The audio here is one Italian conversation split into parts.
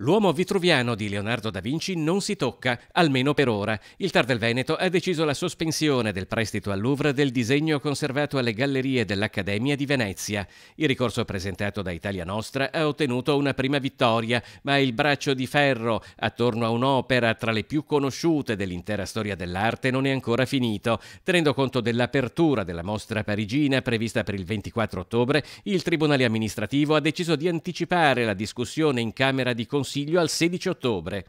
L'uomo vitruviano di Leonardo da Vinci non si tocca, almeno per ora. Il TAR del Veneto ha deciso la sospensione del prestito al Louvre del disegno conservato alle gallerie dell'Accademia di Venezia. Il ricorso presentato da Italia Nostra ha ottenuto una prima vittoria, ma il braccio di ferro attorno a un'opera tra le più conosciute dell'intera storia dell'arte non è ancora finito. Tenendo conto dell'apertura della mostra parigina prevista per il 24 ottobre, il Tribunale amministrativo ha deciso di anticipare la discussione in Camera di Consiglio al 16 ottobre.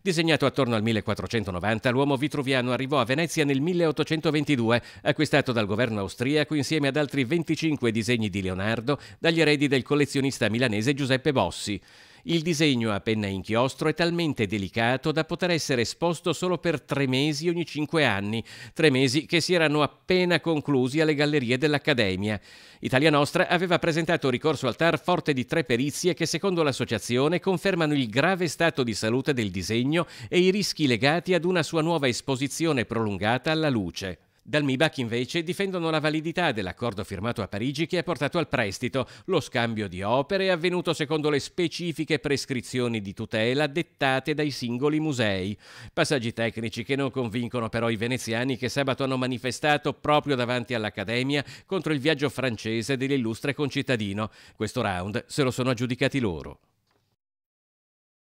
Disegnato attorno al 1490, l'uomo vitruviano arrivò a Venezia nel 1822, acquistato dal governo austriaco insieme ad altri 25 disegni di Leonardo dagli eredi del collezionista milanese Giuseppe Bossi. Il disegno a penna e inchiostro è talmente delicato da poter essere esposto solo per 3 mesi ogni 5 anni, 3 mesi che si erano appena conclusi alle gallerie dell'Accademia. Italia Nostra aveva presentato ricorso al TAR forte di 3 perizie che secondo l'associazione confermano il grave stato di salute del disegno e i rischi legati ad una sua nuova esposizione prolungata alla luce. Dal MIBAC invece difendono la validità dell'accordo firmato a Parigi che ha portato al prestito. Lo scambio di opere è avvenuto secondo le specifiche prescrizioni di tutela dettate dai singoli musei. Passaggi tecnici che non convincono però i veneziani che sabato hanno manifestato proprio davanti all'Accademia contro il viaggio francese dell'illustre concittadino. Questo round se lo sono aggiudicati loro.